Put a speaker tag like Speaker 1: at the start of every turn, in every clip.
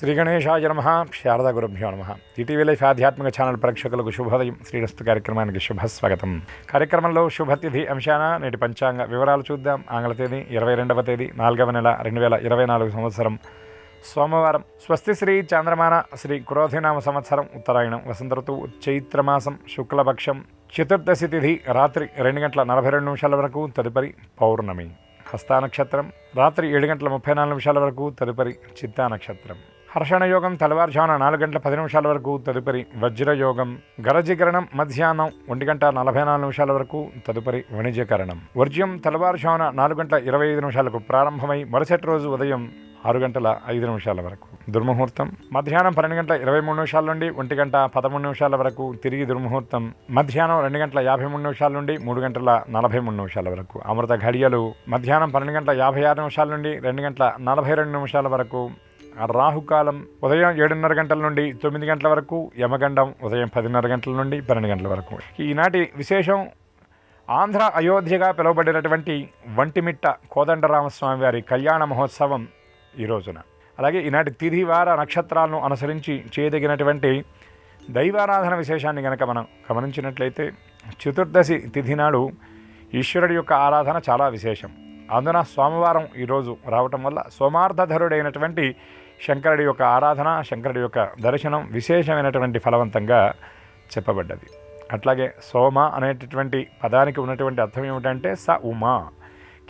Speaker 1: శ్రీ గణేశాయ నమః. శారదా గురుభ్యో నమః. ఈటీవీ లైఫ్ ఆధ్యాత్మిక ఛానల్ ప్రేక్షకులకు శుభోదయం. శ్రీరస్తు కార్యక్రమానికి శుభస్వాగతం. కార్యక్రమంలో శుభతిథి అంశాన నేటి పంచాంగ వివరాలు చూద్దాం. ఆంగ్ల తేదీ 22వ తేదీ 4వ నెల 2024 సంవత్సరం సోమవారం. స్వస్తి శ్రీ చాంద్రమాన శ్రీ క్రోధినామ సంవత్సరం ఉత్తరాయణం వసంత ఋతువు చైత్రమాసం శుక్లపక్షం చతుర్దశి తిథి రాత్రి 2:42 వరకు, తదుపరి పౌర్ణమి. హస్తా నక్షత్రం రాత్రి 7:34 వరకు, తదుపరి చిత్తా నక్షత్రం. హర్షణయోగం తెల్లవారుజామున 4:10 వరకు, తదుపరి వజ్రయోగం. గరజీకరణం మధ్యాహ్నం 1:44 వరకు, తదుపరి వాణిజ్యకరణం. వర్జ్యం తెల్లవారుజామున 4:25 ప్రారంభమై మరుసటి రోజు ఉదయం 6:05 వరకు. దుర్ముహూర్తం మధ్యాహ్నం 12:23 నుండి 1:13 వరకు, తిరిగి దుర్ముహూర్తం మధ్యాహ్నం 2:53 నుండి 3:43 వరకు. అమృత ఘడియలు మధ్యాహ్నం 12:56 నుండి 2:42 వరకు. రాహుకాలం ఉదయం 7:30 నుండి 9 వరకు. యమగండం ఉదయం 10:30 నుండి 12 వరకు. ఈనాటి విశేషం ఆంధ్ర అయోధ్యగా పిలువబడినటువంటి వంటిమిట్ట కోదండరామస్వామి వారి కళ్యాణ మహోత్సవం ఈ రోజున. అలాగే ఈనాటి తిథి వార నక్షత్రాలను అనుసరించి చేయదగినటువంటి దైవారాధన విశేషాన్ని కనుక మనం గమనించినట్లయితే చతుర్దశి తిథి నాడు ఈశ్వరుడి యొక్క ఆరాధన చాలా విశేషం. అందున సోమవారం ఈరోజు రావటం వల్ల సోమార్థధరుడైనటువంటి శంకరుడి యొక్క ఆరాధన, శంకరుడి యొక్క దర్శనం విశేషమైనటువంటి ఫలవంతంగా చెప్పబడ్డది. అట్లాగే సోమ అనేటటువంటి పదానికి ఉన్నటువంటి అర్థం ఏమిటంటే స ఉమా.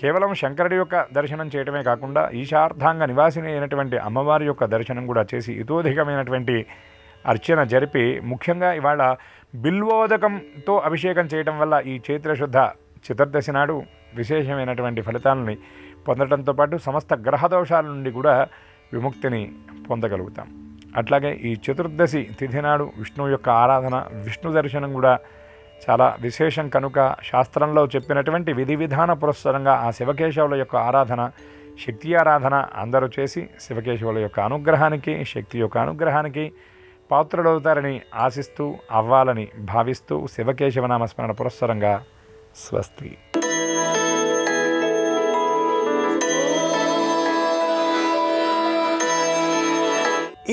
Speaker 1: కేవలం శంకరుడి యొక్క దర్శనం చేయటమే కాకుండా ఈశార్ధాంగ నివాసిని అయినటువంటి అమ్మవారి యొక్క దర్శనం కూడా చేసి ఇతోధికమైనటువంటి అర్చన జరిపి, ముఖ్యంగా ఇవాళ బిల్వోదకంతో అభిషేకం చేయటం వల్ల ఈ చైత్రశుద్ధ చతుర్దశి నాడు విశేషమైనటువంటి ఫలితాలని పొందడంతో పాటు సమస్త గ్రహదోషాల నుండి కూడా విముక్తిని పొందగలుగుతాం. అట్లాగే ఈ చతుర్దశి తిథి నాడు విష్ణువు యొక్క ఆరాధన, విష్ణు దర్శనం కూడా చాలా విశేషం కనుక శాస్త్రంలో చెప్పినటువంటి విధి విధాన పురస్సరంగా ఆ శివకేశవుల యొక్క ఆరాధన, శక్తి ఆరాధన అందరూ చేసి శివకేశవుల యొక్క అనుగ్రహానికి, శక్తి యొక్క అనుగ్రహానికి పాత్రులవుతారని ఆశిస్తూ, అవ్వాలని భావిస్తూ శివకేశవ నామస్మరణ పురస్సరంగా స్వస్తి.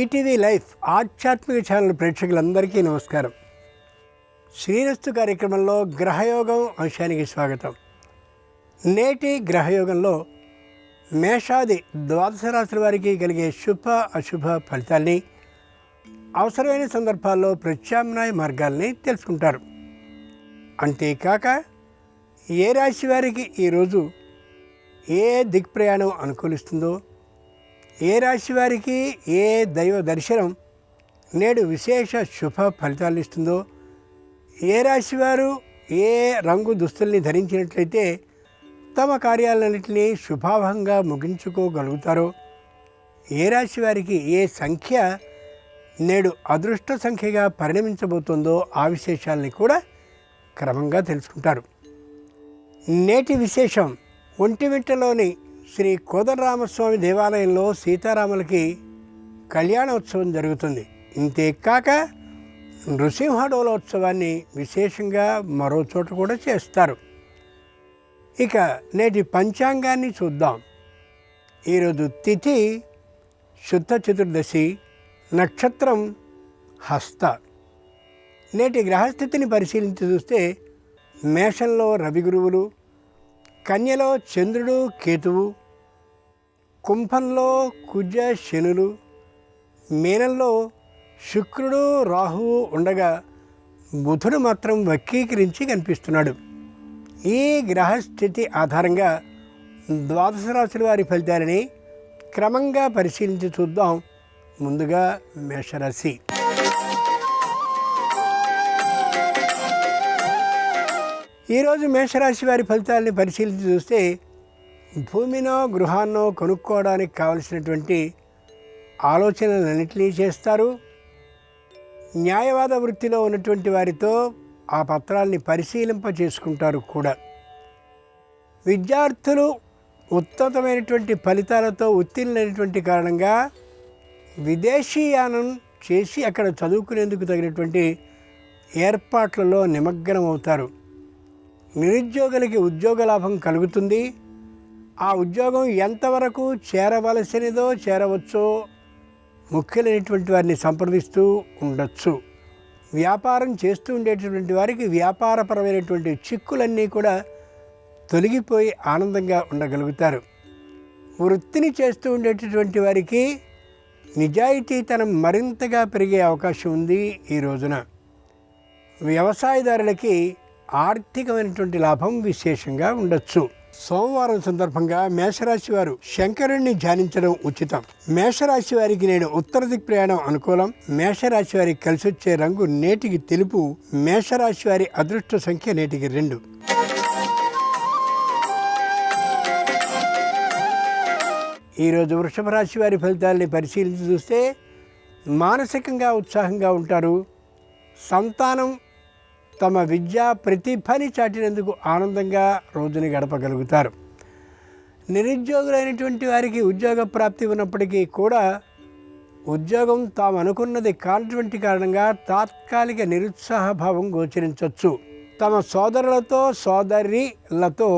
Speaker 2: ఈటీవీ లైఫ్ ఆధ్యాత్మిక ఛానల్ ప్రేక్షకులందరికీ నమస్కారం. శ్రీరస్తు కార్యక్రమంలో గ్రహయోగం అంశానికి స్వాగతం. నేటి గ్రహయోగంలో మేషాది ద్వాదశ రాశుల వారికి కలిగే శుభ అశుభ ఫలితాల్ని, అవసరమైన సందర్భాల్లో ప్రత్యామ్నాయ మార్గాల్ని తెలుసుకుంటారు. అంతేకాక ఏ రాశి వారికి ఈరోజు ఏ దిక్ప్రయాణం అనుకూలిస్తుందో, ఏ రాశి వారికి ఏ దైవ దర్శనం నేడు విశేష శుభ ఫలితాలు ఇస్తుందో, ఏ రాశి వారు ఏ రంగు దుస్తుల్ని ధరించినట్లయితే తమ కార్యాలన్నింటినీ శుభాభంగా ముగించుకోగలుగుతారో, ఏ రాశి వారికి ఏ సంఖ్య నేడు అదృష్ట సంఖ్యగా పరిణమించబోతుందో ఆ విశేషాలని కూడా క్రమంగా తెలుసుకుంటారు. నేటి విశేషం ఒంటిమిట్టలోని శ్రీ కోదండరామస్వామి దేవాలయంలో సీతారాములకి కళ్యాణోత్సవం జరుగుతుంది. ఇంతేకాక నృసింహడోలోత్సవాన్ని విశేషంగా మరో చోట కూడా చేస్తారు. ఇక నేటి పంచాంగాన్ని చూద్దాం. ఈరోజు తిథి శుద్ధ చతుర్దశి, నక్షత్రం హస్త. నేటి గ్రహస్థితిని పరిశీలించి చూస్తే మేషంలో రవి గురువులు, కన్యలో చంద్రుడు కేతువు, కుంభంలో కుజ శనులు, మీనంలో శుక్రుడు రాహువు ఉండగా బుధుడు మాత్రం వక్రీకరించి కనిపిస్తున్నాడు. ఈ గ్రహస్థితి ఆధారంగా ద్వాదశ రాశుల వారి ఫలితాలని క్రమంగా పరిశీలించి చూద్దాం. ముందుగా మేషరాశి. ఈరోజు మేషరాశి వారి ఫలితాలని పరిశీలించి చూస్తే భూమినో గృహాన్నో కొనుక్కోవడానికి కావలసినటువంటి ఆలోచనలన్నింటినీ చేస్తారు. న్యాయవాద వృత్తిలో ఉన్నటువంటి వారితో ఆ పత్రాల్ని పరిశీలింప చేసుకుంటారు కూడా. విద్యార్థులు ఉత్తమమైనటువంటి ఫలితాలతో ఉత్తీర్ణులైనటువంటి కారణంగా విదేశీయానం చేసి అక్కడ చదువుకునేందుకు తగినటువంటి ఏర్పాట్లలో నిమగ్నం అవుతారు. నిరుద్యోగులకి ఉద్యోగ లాభం కలుగుతుంది. ఆ ఉద్యోగం ఎంతవరకు చేరవలసినదో చేరవచ్చో ముఖ్యులైనటువంటి వారిని సంప్రదిస్తూ ఉండొచ్చు. వ్యాపారం చేస్తూ ఉండేటటువంటి వారికి వ్యాపారపరమైనటువంటి చిక్కులన్నీ కూడా తొలగిపోయి ఆనందంగా ఉండగలుగుతారు. వృత్తిని చేస్తూ ఉండేటటువంటి వారికి నిజాయితీతనం మరింతగా పెరిగే అవకాశం ఉంది ఈ రోజున. వ్యవసాయదారులకి ఆర్థికమైనటువంటి లాభం విశేషంగా ఉండొచ్చు. సోమవారం సందర్భంగా మేషరాశి వారు శంకరుణ్ణి ధ్యానించడం ఉచితం. మేషరాశి వారికి నేడు ఉత్తర దిక్ ప్రయాణం అనుకూలం. మేషరాశి వారికి కలిసి వచ్చే రంగు నేటికి తెలుపు. మేషరాశి వారి అదృష్ట సంఖ్య నేటికి 2. ఈరోజు వృషభ రాశి వారి ఫలితాలని పరిశీలించి చూస్తే మానసికంగా ఉత్సాహంగా ఉంటారు. సంతానం తమ విద్యా ప్రతిభని చాటినందుకు ఆనందంగా రోజుని గడపగలుగుతారు. నిరుద్యోగులైనటువంటి వారికి ఉద్యోగ ప్రాప్తి ఉన్నప్పటికీ కూడా ఉద్యోగం తాము అనుకున్నది కానటువంటి కారణంగా తాత్కాలిక నిరుత్సాహభావం గోచరించవచ్చు. తమ సోదరులతో సోదరిలతో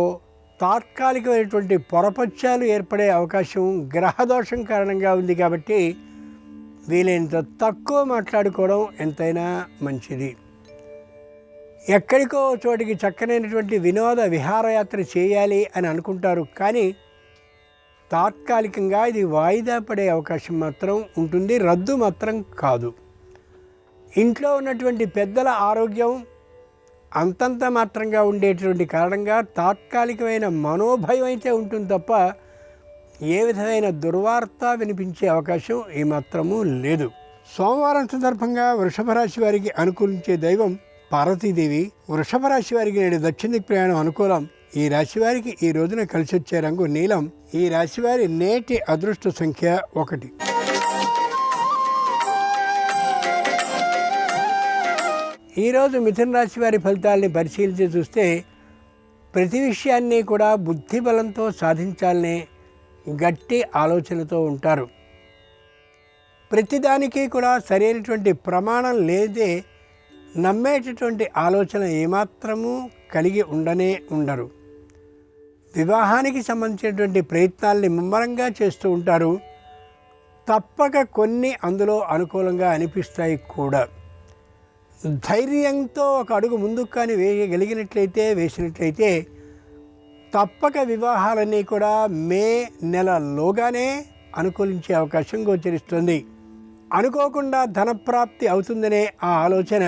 Speaker 2: తాత్కాలికమైనటువంటి పొరపత్యాలు ఏర్పడే అవకాశం గ్రహదోషం కారణంగా ఉంది. కాబట్టి వీలైనంత తక్కువ మాట్లాడుకోవడం ఎంతైనా మంచిది. ఎక్కడికో చోటికి చక్కనైనటువంటి వినోద విహారయాత్ర చేయాలి అని అనుకుంటారు, కానీ తాత్కాలికంగా ఇది వాయిదా పడే అవకాశం మాత్రం ఉంటుంది, రద్దు మాత్రం కాదు. ఇంట్లో ఉన్నటువంటి పెద్దల ఆరోగ్యం అంతంత మాత్రంగా ఉండేటువంటి కారణంగా తాత్కాలికమైన మనోభయం అయితే ఉంటుంది తప్ప ఏ విధమైన దుర్వార్త వినిపించే అవకాశం ఏమాత్రమూ లేదు. సోమవారం సందర్భంగా వృషభ రాశి వారికి అనుకూలించే దైవం పార్వతీదేవి. వృషభ రాశి వారికి నేడు దక్షిణ దిక్ ప్రయాణం అనుకూలం. ఈ రాశి వారికి ఈ రోజున కలిసి వచ్చే రంగు నీలం. ఈ రాశి వారి నేటి అదృష్ట సంఖ్య 1. ఈరోజు మిథున రాశి వారి ఫలితాలని పరిశీలించి చూస్తే ప్రతి విషయాన్ని కూడా బుద్ధి బలంతో సాధించాలనే గట్టి ఆలోచనతో ఉంటారు. ప్రతిదానికి కూడా సరైనటువంటి ప్రమాణం లేదే నమ్మేటటువంటి ఆలోచన ఏమాత్రము కలిగి ఉండరు. వివాహానికి సంబంధించినటువంటి ప్రయత్నాల్ని ముమ్మరంగా చేస్తూ ఉంటారు. తప్పక కొన్ని అందులో అనుకూలంగా అనిపిస్తాయి కూడా. ధైర్యంతో ఒక అడుగు ముందుకు కానీ వేసినట్లయితే తప్పక వివాహాలన్నీ కూడా మే నెలలోగానే అనుకూలించే అవకాశం గోచరిస్తుంది. అనుకోకుండా ధనప్రాప్తి అవుతుందనే ఆ ఆలోచన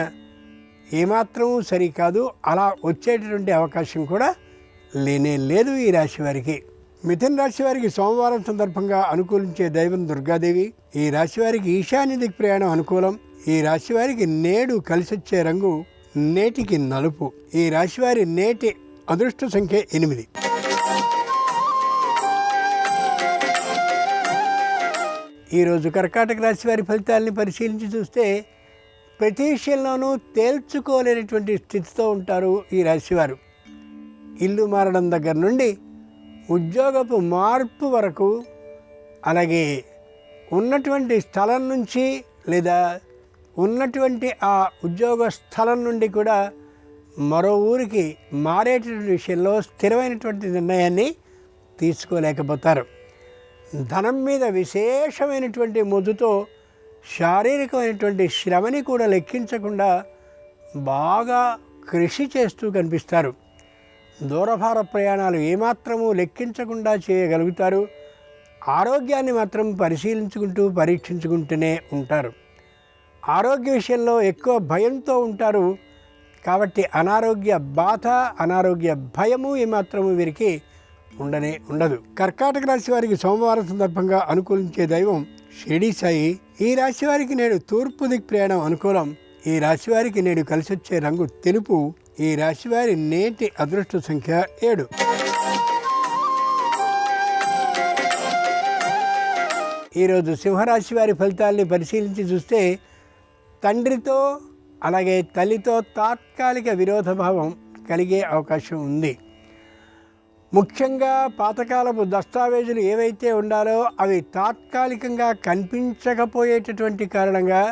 Speaker 2: ఏమాత్రం సరికాదు. అలా వచ్చేటటువంటి అవకాశం కూడా లేనే లేదు ఈ రాశి వారికి. మిథున రాశి వారికి సోమవారం సందర్భంగా అనుకూలించే దైవం దుర్గాదేవి. ఈ రాశి వారికి ఈశాన్య దిక్ ప్రయాణం అనుకూలం. ఈ రాశి వారికి నేడు కలిసొచ్చే రంగు నేటికి నలుపు. ఈ రాశి వారి నేటి అదృష్ట సంఖ్య 8. ఈరోజు కర్కాటక రాశి వారి ఫలితాలని పరిశీలించి చూస్తే ప్రతి విషయంలోనూ తేల్చుకోలేనటువంటి స్థితితో ఉంటారు ఈ రాశివారు. ఇల్లు మారడం దగ్గర నుండి ఉద్యోగపు మార్పు వరకు, అలాగే ఉన్నటువంటి స్థలం నుంచి లేదా ఉన్నటువంటి ఆ ఉద్యోగ స్థలం నుండి కూడా మరో ఊరికి మారేటటువంటి విషయంలో స్థిరమైనటువంటి నిర్ణయాన్ని తీసుకోలేకపోతారు. ధనం మీద విశేషమైనటువంటి మొద్దుతో శారీరకమైనటువంటి శ్రమని కూడా లెక్కించకుండా బాగా కృషి చేస్తూ కనిపిస్తారు. దూరభార ప్రయాణాలు ఏమాత్రము లెక్కించకుండా చేయగలుగుతారు. ఆరోగ్యాన్ని మాత్రం పరీక్షించుకుంటూనే ఉంటారు. ఆరోగ్య విషయంలో ఎక్కువ భయంతో ఉంటారు. కాబట్టి అనారోగ్య బాధ, అనారోగ్య భయము ఏమాత్రము వీరికి ఉండదు. కర్కాటక రాశి వారికి సోమవారం సందర్భంగా అనుకూలించే దైవం షిరిడి సాయి. ఈ రాశి వారికి నేడు తూర్పు దిక్ ప్రయాణం అనుకూలం. ఈ రాశి వారికి నేడు కలిసొచ్చే రంగు తెలుపు. ఈ రాశి వారి నేటి అదృష్ట సంఖ్య 7. ఈరోజు సింహరాశి వారి ఫలితాలని పరిశీలించి చూస్తే తండ్రితో అలాగే తల్లితో తాత్కాలిక విరోధభావం కలిగే అవకాశం ఉంది. ముఖ్యంగా పాతకాలపు దస్తావేజులు ఏవైతే ఉండాలో అవి తాత్కాలికంగా కనిపించకపోయేటటువంటి కారణంగా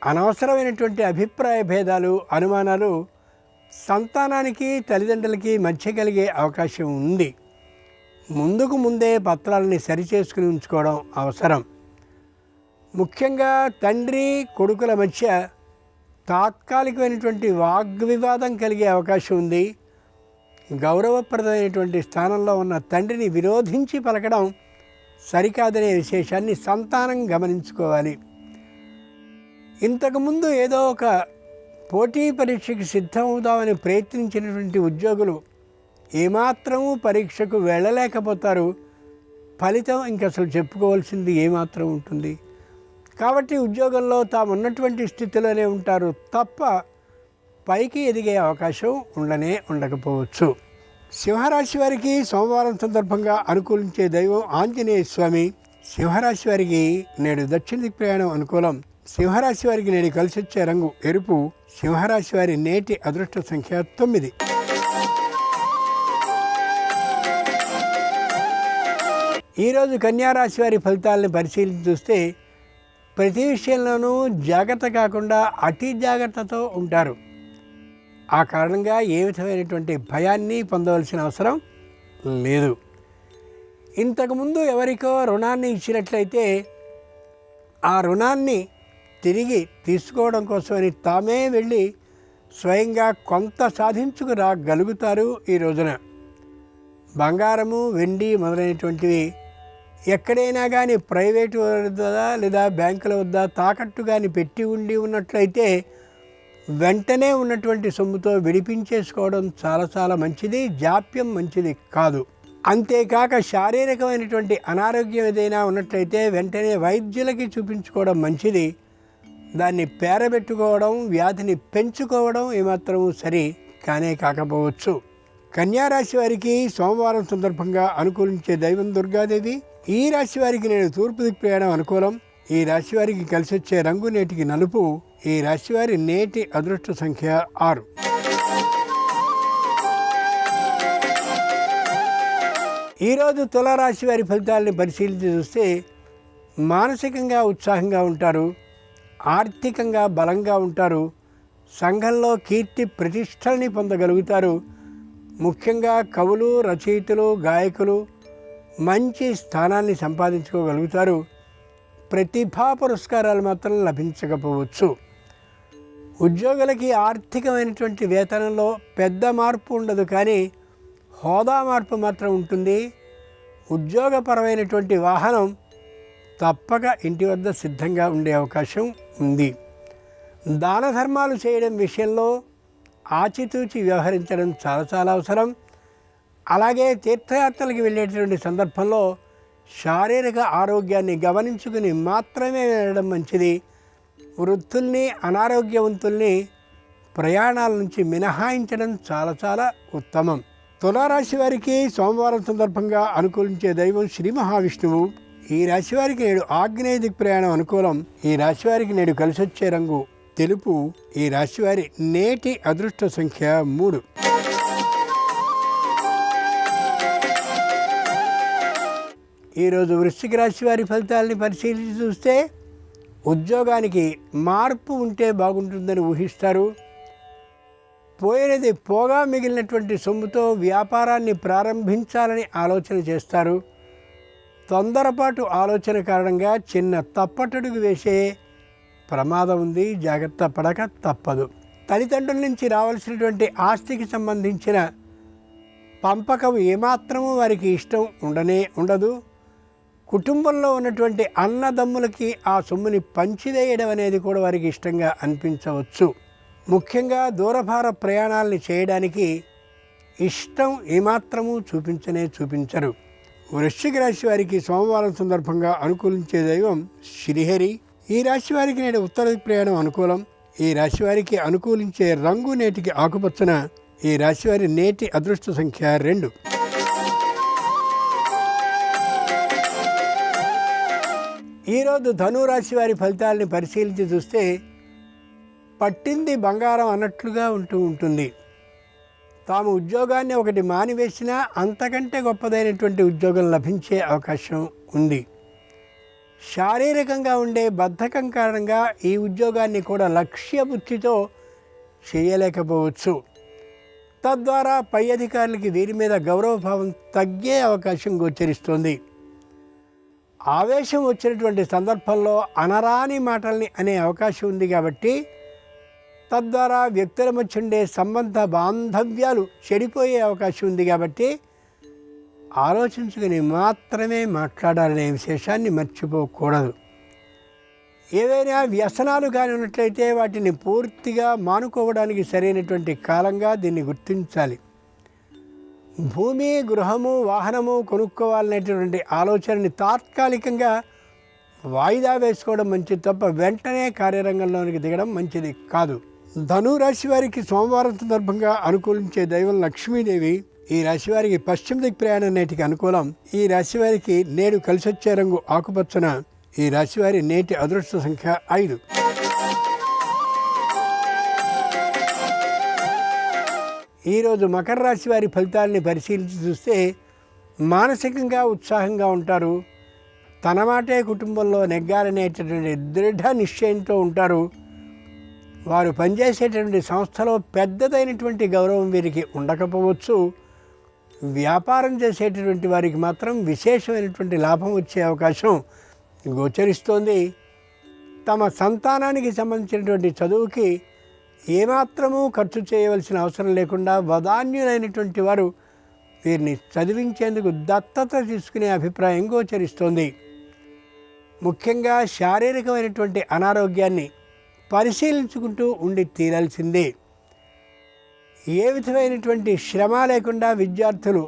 Speaker 2: అనవసరమైనటువంటి అభిప్రాయ భేదాలు, అనుమానాలు సంతానానికి తల్లిదండ్రులకి మధ్య కలిగే అవకాశం ఉంది. ముందే పత్రాలని సరిచేసుకుని ఉంచుకోవడం అవసరం. ముఖ్యంగా తండ్రి కొడుకుల మధ్య తాత్కాలికమైనటువంటి వాగ్వివాదం కలిగే అవకాశం ఉంది. గౌరవప్రదమైనటువంటి స్థానంలో ఉన్న తండ్రిని విరోధించి పలకడం సరికాదనే విశేషాన్ని సంతానం గమనించుకోవాలి. ఇంతకుముందు ఏదో ఒక పోటీ పరీక్షకి సిద్ధమవుదామని ప్రయత్నించినటువంటి ఉద్యోగులు ఏమాత్రమూ పరీక్షకు వెళ్ళలేకపోతారు. ఫలితం ఇంక అసలు చెప్పుకోవాల్సింది ఏమాత్రం ఉంటుంది. కాబట్టి ఉద్యోగంలో తాము ఉన్నటువంటి స్థితిలోనే ఉంటారు తప్ప పైకి ఎదిగే అవకాశం ఉండకపోవచ్చు. సింహరాశి వారికి సోమవారం సందర్భంగా అనుకూలించే దైవం ఆంజనేయ స్వామి. సింహరాశి వారికి నేడు దక్షిణ దిక్ ప్రయాణం అనుకూలం. సింహరాశి వారికి నేడు కలిసి వచ్చే రంగు ఎరుపు. సింహరాశి వారి నేటి అదృష్ట సంఖ్య 9. ఈరోజు కన్యారాశి వారి ఫలితాలను పరిశీలించి చూస్తే ప్రతి విషయంలోనూ జాగ్రత్త కాకుండా అతి జాగ్రత్తతో ఉంటారు. ఆ కారణంగా ఏ విధమైనటువంటి భయాన్ని పొందవలసిన అవసరం లేదు. ఇంతకుముందు ఎవరికో రుణాన్ని ఇచ్చినట్లయితే ఆ రుణాన్ని తిరిగి తీసుకోవడం కోసమని తామే వెళ్ళి స్వయంగా కొంత సాధించుకురాగలుగుతారు. ఈ రోజున బంగారము, వెండి మొదలైనటువంటివి ఎక్కడైనా కానీ ప్రైవేటు వద్ద లేదా బ్యాంకుల వద్ద తాకట్టు కానీ పెట్టి ఉన్నట్లయితే వెంటనే ఉన్నటువంటి సొమ్ముతో విడిపించేసుకోవడం చాలా మంచిది. జాప్యం మంచిది కాదు. అంతేకాక శారీరకమైనటువంటి అనారోగ్యం ఏదైనా ఉన్నట్లయితే వెంటనే వైద్యులకి చూపించుకోవడం మంచిది. దాన్ని పేరబెట్టుకోవడం, వ్యాధిని పెంచుకోవడం ఏమాత్రం సరి కానే కాకపోవచ్చు. కన్యారాశి వారికి సోమవారం సందర్భంగా అనుకూలించే దైవం దుర్గాదేవి. ఈ రాశి వారికి నేడు తూర్పు దిక్కు ప్రయాణం అనుకూలం. ఈ రాశి వారికి కలిసి వచ్చే రంగు నేటికి నలుపు. ఈ రాశి వారి నేటి అదృష్ట సంఖ్య 6. ఈరోజు తులారాశి వారి ఫలితాలను పరిశీలించి చూస్తే మానసికంగా ఉత్సాహంగా ఉంటారు, ఆర్థికంగా బలంగా ఉంటారు, సంఘంలో కీర్తి ప్రతిష్టల్ని పొందగలుగుతారు. ముఖ్యంగా కవులు, రచయితలు, గాయకులు మంచి స్థానాన్ని సంపాదించుకోగలుగుతారు. ప్రతిభా పురస్కారాలు మాత్రం లభించకపోవచ్చు. ఉద్యోగులకి ఆర్థికమైనటువంటి వేతనంలో పెద్ద మార్పు ఉండదు, కానీ హోదా మార్పు మాత్రం ఉంటుంది. ఉద్యోగపరమైనటువంటి వాహనం తప్పక ఇంటి వద్ద సిద్ధంగా ఉండే అవకాశం ఉంది. దాన ధర్మాలు చేయడం విషయంలో ఆచితూచి వ్యవహరించడం చాలా అవసరం. అలాగే తీర్థయాత్రలకు వెళ్ళేటటువంటి సందర్భంలో శారీరక ఆరోగ్యాన్ని గమనించుకుని మాత్రమే వెళ్ళడం మంచిది. వృద్ధుల్ని, అనారోగ్యవంతుల్ని ప్రయాణాల నుంచి మినహాయించడం చాలా ఉత్తమం. తులారాశి వారికి సోమవారం సందర్భంగా అనుకూలించే దైవం శ్రీ మహావిష్ణువు. ఈ రాశి వారికి నేడు ఆగ్నేయ దిక్ ప్రయాణం అనుకూలం. ఈ రాశి వారికి నేడు కలిసి వచ్చే రంగు తెలుపు. ఈ రాశి వారి నేటి అదృష్ట సంఖ్య 3. ఈరోజు వృశ్చిక రాశి వారి ఫలితాలని పరిశీలించి చూస్తే ఉద్యోగానికి మార్పు ఉంటే బాగుంటుందని ఊహిస్తారు. పోయినది పోగా మిగిలినటువంటి సొమ్ముతో వ్యాపారాన్ని ప్రారంభించాలని ఆలోచన చేస్తారు. తొందరపాటు ఆలోచన కారణంగా చిన్న తప్పటడుగు వేసే ప్రమాదం ఉంది. జాగ్రత్త పడక తప్పదు. తల్లిదండ్రుల నుంచి రావాల్సినటువంటి ఆస్తికి సంబంధించిన పంపకం ఏమాత్రమూ వారికి ఇష్టం ఉండదు. కుటుంబంలో ఉన్నటువంటి అన్నదమ్ములకి ఆ సొమ్ముని పంచివేయడం అనేది కూడా వారికి ఇష్టంగా అనిపించవచ్చు. ముఖ్యంగా దూరభార ప్రయాణాలని చేయడానికి ఇష్టం ఏమాత్రమూ చూపించరు. వృశ్చిక రాశి వారికి సోమవారం సందర్భంగా అనుకూలించే దైవం శ్రీహరి. ఈ రాశి వారికి నేడు ఉత్తర ప్రయాణం అనుకూలం. ఈ రాశి వారికి అనుకూలించే రంగు నేటికి ఆకుపచ్చన. ఈ రాశి వారి నేటి అదృష్ట సంఖ్య 2. ఈరోజు ధనురాశి వారి ఫలితాలని పరిశీలించి చూస్తే పట్టింది బంగారం అన్నట్లుగా ఉంటుంది. తాము ఉద్యోగాన్ని ఒకటి మానివేసినా అంతకంటే గొప్పదైనటువంటి ఉద్యోగం లభించే అవకాశం ఉంది. శారీరకంగా ఉండే బద్ధకం కారణంగా ఈ ఉద్యోగాన్ని కూడా లక్ష్యబుద్ధితో చేయలేకపోవచ్చు. తద్వారా పై అధికారులకి వీరి మీద గౌరవభావం తగ్గే అవకాశం గోచరిస్తోంది. ఆవేశం వచ్చినటువంటి సందర్భంలో అనరాని మాటల్ని అనే అవకాశం ఉంది కాబట్టి తద్వారా వ్యక్తుల మధ్య ఉండే సంబంధ బాంధవ్యాలు చెడిపోయే అవకాశం ఉంది కాబట్టి ఆలోచించుకుని మాత్రమే మాట్లాడాలనే విశేషాన్ని మర్చిపోకూడదు. ఏవైనా వ్యసనాలు కానీ ఉన్నట్లయితే వాటిని పూర్తిగా మానుకోవడానికి సరైనటువంటి కాలంగా దీన్ని గుర్తించాలి. భూమి, గృహము, వాహనము కొనుక్కోవాలనేటువంటి ఆలోచనని తాత్కాలికంగా వాయిదా వేసుకోవడం మంచిది తప్ప వెంటనే కార్యరంగంలోనికి దిగడం మంచిది కాదు. ధనురాశి వారికి సోమవారం సందర్భంగా అనుకూలించే దైవం లక్ష్మీదేవి. ఈ రాశి వారికి పశ్చిమ దిక్ ప్రయాణం నేటికి అనుకూలం. ఈ రాశి వారికి నేడు కలిసొచ్చే రంగు ఆకుపచ్చన. ఈ రాశి వారి నేటి అదృష్ట సంఖ్య 5. ఈరోజు మకర రాశి వారి ఫలితాలని పరిశీలించి చూస్తే మానసికంగా ఉత్సాహంగా ఉంటారు. తన మాటే కుటుంబంలో నెగ్గాలనేటటువంటి దృఢ నిశ్చయంతో ఉంటారు. వారు పనిచేసేటటువంటి సంస్థలో పెద్దదైనటువంటి గౌరవం వీరికి ఉండకపోవచ్చు. వ్యాపారం చేసేటటువంటి వారికి మాత్రం విశేషమైనటువంటి లాభం వచ్చే అవకాశం గోచరిస్తోంది. తమ సంతానానికి సంబంధించినటువంటి చదువుకి ఏమాత్రమూ ఖర్చు చేయవలసిన అవసరం లేకుండా వదాన్యులైనటువంటి వారు వీరిని చదివించేందుకు దత్తత తీసుకునే అభిప్రాయం గోచరిస్తోంది. ముఖ్యంగా శారీరకమైనటువంటి అనారోగ్యాన్ని పరిశీలించుకుంటూ ఉండి తీరాల్సిందే. ఏ విధమైనటువంటి శ్రమ లేకుండా విద్యార్థులు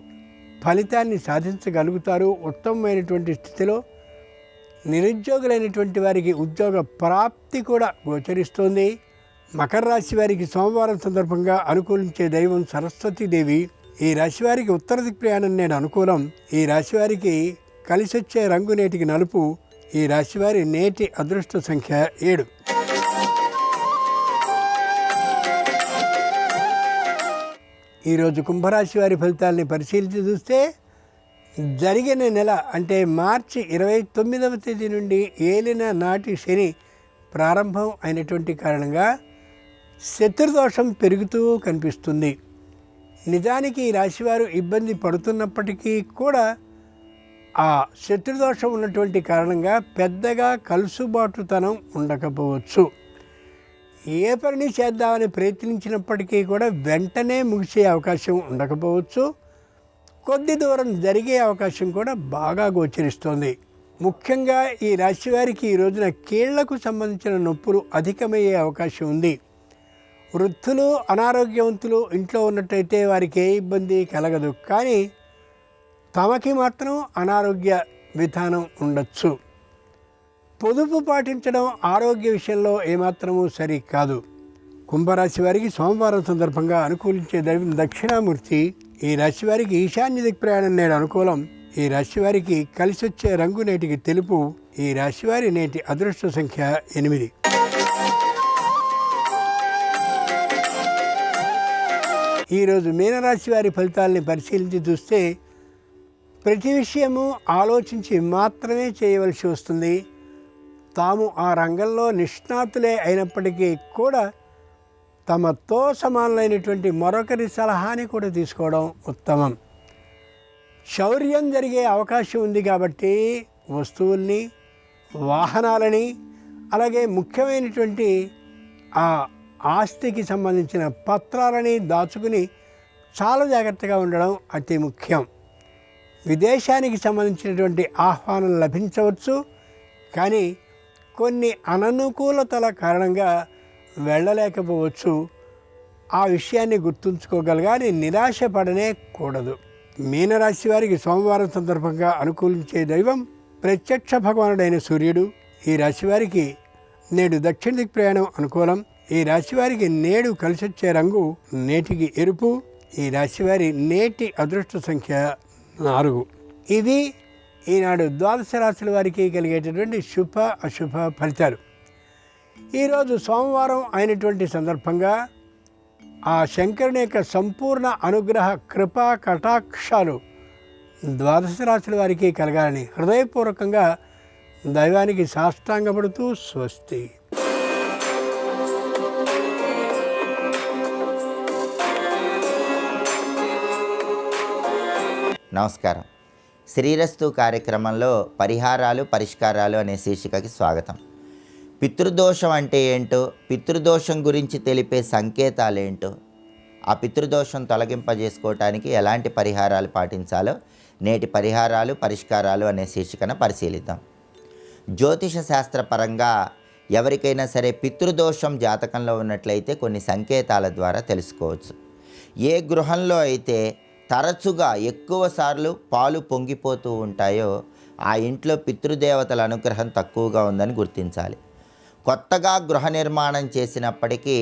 Speaker 2: ఫలితాన్ని సాధించగలుగుతారు. ఉత్తమమైనటువంటి స్థితిలో నిరుద్యోగులైనటువంటి వారికి ఉద్యోగ ప్రాప్తి కూడా గోచరిస్తోంది. మకర రాశి వారికి సోమవారం సందర్భంగా అనుకూలించే దైవం సరస్వతీదేవి. ఈ రాశి వారికి ఉత్తర దిక్ ప్రయాణం నేడు అనుకూలం. ఈ రాశి వారికి కలిసొచ్చే రంగు నేటికి నలుపు. ఈ రాశి వారి నేటి అదృష్ట సంఖ్య 7. ఈరోజు కుంభరాశి వారి ఫలితాలని పరిశీలించి చూస్తే జరిగిన నెల అంటే మార్చి 29వ తేదీ నుండి ఏలిన నాటి శని ప్రారంభం అయినటువంటి కారణంగా శత్రుదోషం పెరుగుతూ కనిపిస్తుంది. నిజానికి ఈ రాశివారు ఇబ్బంది పడుతున్నప్పటికీ కూడా ఆ శత్రుదోషం ఉన్నటువంటి కారణంగా పెద్దగా కలుసుబాటుతనం ఉండకపోవచ్చు. ఏ పని చేద్దామని ప్రయత్నించినప్పటికీ కూడా వెంటనే ముగిసే అవకాశం ఉండకపోవచ్చు. కొద్ది దూరం జరిగే అవకాశం కూడా బాగా గోచరిస్తోంది. ముఖ్యంగా ఈ రాశి వారికి ఈ రోజున కీళ్లకు సంబంధించిన నొప్పులు అధికమయ్యే అవకాశం ఉంది. వృద్ధులు, అనారోగ్యవంతులు ఇంట్లో ఉన్నట్టయితే వారికి ఏ ఇబ్బంది కలగదు. కానీ తమకి మాత్రం అనారోగ్య విధానం ఉండొచ్చు. పొదుపు పాటించడం ఆరోగ్య విషయంలో ఏమాత్రమూ సరికాదు. కుంభరాశి వారికి సోమవారం సందర్భంగా అనుకూలించే దైవం దక్షిణామూర్తి. ఈ రాశి వారికి ఈశాన్య దిక్ ప్రయాణం నేడు అనుకూలం. ఈ రాశి వారికి కలిసొచ్చే రంగు నేటికి తెలుపు. ఈ రాశి వారి నేటి అదృష్ట సంఖ్య 8. ఈరోజు మీనరాశి వారి ఫలితాలని పరిశీలించి చూస్తే ప్రతి విషయము ఆలోచించి మాత్రమే చేయవలసి వస్తుంది. తాము ఆ రంగంలో నిష్ణాతులే అయినప్పటికీ కూడా తమతో సమానమైనటువంటి మరొకరి సలహాని కూడా తీసుకోవడం ఉత్తమం. శౌర్యం జరిగే అవకాశం ఉంది కాబట్టి వస్తువుల్ని, వాహనాలని, అలాగే ముఖ్యమైనటువంటి ఆ ఆస్తికి సంబంధించిన పత్రాలని దాచుకుని చాలా జాగ్రత్తగా ఉండడం అతి ముఖ్యం. విదేశానికి సంబంధించినటువంటి ఆహ్వానం లభించవచ్చు, కానీ కొన్ని అననుకూలతల కారణంగా వెళ్ళలేకపోవచ్చు. ఆ విషయాన్ని గుర్తుంచుకోగలగాలి, నిరాశపడనే కూడదు. మీనరాశి వారికి సోమవారం సందర్భంగా అనుకూలించే దైవం ప్రత్యక్ష భగవానుడైన సూర్యుడు. ఈ రాశి వారికి నేడు దక్షిణ దిక్ ప్రయాణం అనుకూలం. ఈ రాశి వారికి నేడు కలిసొచ్చే రంగు నేటికి ఎరుపు. ఈ రాశి వారి నేటి అదృష్ట సంఖ్య 4. ఇవి ఈనాడు ద్వాదశ రాశుల వారికి కలిగేటటువంటి శుభ అశుభ ఫలితాలు. ఈరోజు సోమవారం అయినటువంటి సందర్భంగా ఆ శంకరుని యొక్క సంపూర్ణ అనుగ్రహ కృపా కటాక్షాలు ద్వాదశ రాశుల వారికి కలగాలని హృదయపూర్వకంగా దైవానికి సాష్టాంగపడుతూ స్వస్తి.
Speaker 3: నమస్కారం. శ్రీరస్తు కార్యక్రమంలో పరిహారాలు పరిష్కారాలు అనే శీర్షికకి స్వాగతం. పితృదోషం అంటే ఏంటో, పితృదోషం గురించి తెలిపే సంకేతాలు ఏంటో, ఆ పితృదోషం తొలగింపజేసుకోవటానికి ఎలాంటి పరిహారాలు పాటించాలో నేటి పరిహారాలు పరిష్కారాలు అనే శీర్షికను పరిశీలిద్దాం. జ్యోతిష శాస్త్రపరంగా ఎవరికైనా సరే పితృదోషం జాతకంలో ఉన్నట్లయితే కొన్ని సంకేతాల ద్వారా తెలుసుకోవచ్చు. ఏ గృహంలో అయితే తరచుగా ఎక్కువసార్లు పాలు పొంగిపోతూ ఉంటాయో ఆ ఇంట్లో పితృదేవతల అనుగ్రహం తక్కువగా ఉందని గుర్తించాలి. కొత్తగా గృహ నిర్మాణం చేసినప్పటికీ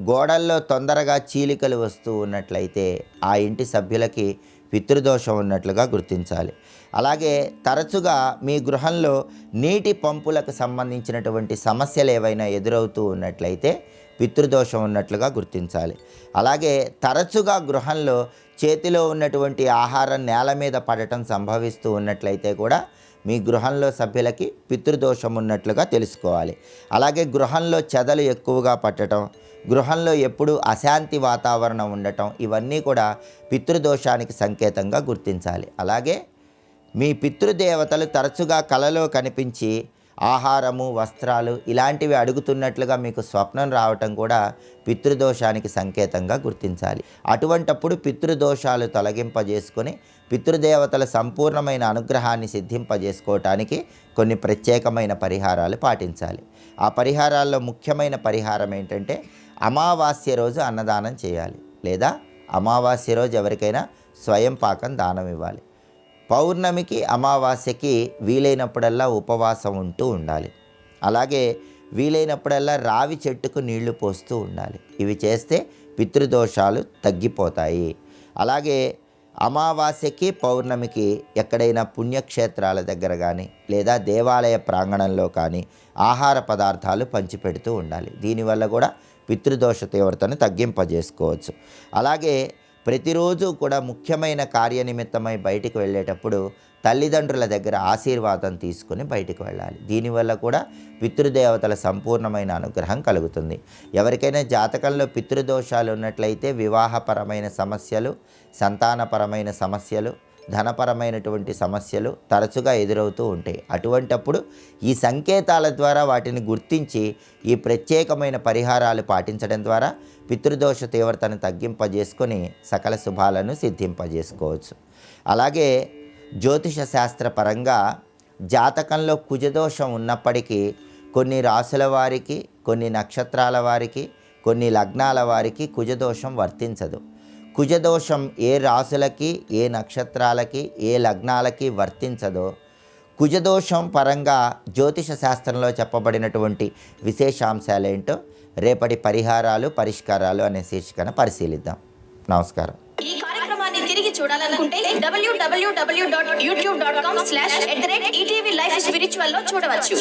Speaker 3: గోడల్లో తొందరగా చీలికలు వస్తూ ఉన్నట్లయితే ఆ ఇంటి సభ్యులకి పితృదోషం ఉన్నట్లుగా గుర్తించాలి. అలాగే తరచుగా మీ గృహంలో నీటి పంపులకు సంబంధించినటువంటి సమస్యలు ఏవైనా ఎదురవుతూ ఉన్నట్లయితే పితృదోషం ఉన్నట్లుగా గుర్తించాలి. అలాగే తరచుగా గృహంలో చేతిలో ఉన్నటువంటి ఆహారం నేల మీద పడటం సంభవిస్తూ ఉన్నట్లయితే కూడా మీ గృహంలో సభ్యులకి పితృదోషం ఉన్నట్లుగా తెలుసుకోవాలి. అలాగే గృహంలో చెదలు ఎక్కువగా పట్టడం, గృహంలో ఎప్పుడూ అశాంతి వాతావరణం ఉండటం, ఇవన్నీ కూడా పితృదోషానికి సంకేతంగా గుర్తించాలి. అలాగే మీ పితృదేవతలు తరచుగా కలలో కనిపించి ఆహారము, వస్త్రాలు ఇలాంటివి అడుగుతున్నట్లుగా మీకు స్వప్నం రావటం కూడా పితృదోషానికి సంకేతంగా గుర్తించాలి. అటువంటప్పుడు పితృదోషాలు తొలగింపజేసుకొని పితృదేవతల సంపూర్ణమైన అనుగ్రహాన్ని సిద్ధింపజేసుకోవటానికి కొన్ని ప్రత్యేకమైన పరిహారాలు పాటించాలి. ఆ పరిహారాల్లో ముఖ్యమైన పరిహారం ఏంటంటే అమావాస్య రోజు అన్నదానం చేయాలి, లేదా అమావాస్య రోజు ఎవరికైనా స్వయం పాకం దానం ఇవ్వాలి. పౌర్ణమికి అమావాస్యకి వీలైనప్పుడల్లా ఉపవాసం ఉంటూ ఉండాలి. అలాగే వీలైనప్పుడల్లా రావి చెట్టుకు నీళ్లు పోస్తూ ఉండాలి. ఇవి చేస్తే పితృదోషాలు తగ్గిపోతాయి. అలాగే అమావాస్యకి పౌర్ణమికి ఎక్కడైనా పుణ్యక్షేత్రాల దగ్గర కానీ లేదా దేవాలయ ప్రాంగణంలో కానీ ఆహార పదార్థాలు పంచిపెడుతూ ఉండాలి. దీనివల్ల కూడా పితృదోష తీవ్రతను తగ్గింపజేసుకోవచ్చు. అలాగే ప్రతిరోజు కూడా ముఖ్యమైన కార్యనిమిత్తమై బయటికి వెళ్ళేటప్పుడు తల్లిదండ్రుల దగ్గర ఆశీర్వాదం తీసుకుని బయటికి వెళ్ళాలి. దీనివల్ల కూడా పితృదేవతల సంపూర్ణమైన అనుగ్రహం కలుగుతుంది. ఎవరికైనా జాతకంలో పితృదోషాలు ఉన్నట్లయితే వివాహపరమైన సమస్యలు, సంతానపరమైన సమస్యలు, ధనపరమైనటువంటి సమస్యలు తరచుగా ఎదురవుతూ ఉంటాయి. అటువంటప్పుడు ఈ సంకేతాల ద్వారా వాటిని గుర్తించి ఈ ప్రత్యేకమైన పరిహారాలు పాటించడం ద్వారా పితృదోష తీవ్రతను తగ్గింపజేసుకొని సకల శుభాలను సిద్ధింపజేసుకోవచ్చు. అలాగే జ్యోతిష శాస్త్రపరంగా జాతకంలో కుజదోషం ఉన్నప్పటికీ కొన్ని రాసుల వారికి, కొన్ని నక్షత్రాల వారికి, కొన్ని లగ్నాల వారికి కుజదోషం వర్తించదు. కుజదోషం ఏ రాసులకి, ఏ నక్షత్రాలకి, ఏ లగ్నాలకి వర్తించదో కుజదోషం పరంగా జ్యోతిష శాస్త్రంలో చెప్పబడినటువంటి విశేషాంశాలేంటో రేపటి పరిహారాలు పరిష్కారాలు అనే శీర్షికను పరిశీలిద్దాం. నమస్కారం.
Speaker 4: ఈ కార్యక్రమాన్ని తిరిగి చూడాలనుకుంటే www.youtube.com/ETV Life Spiritual లో చూడవచ్చు.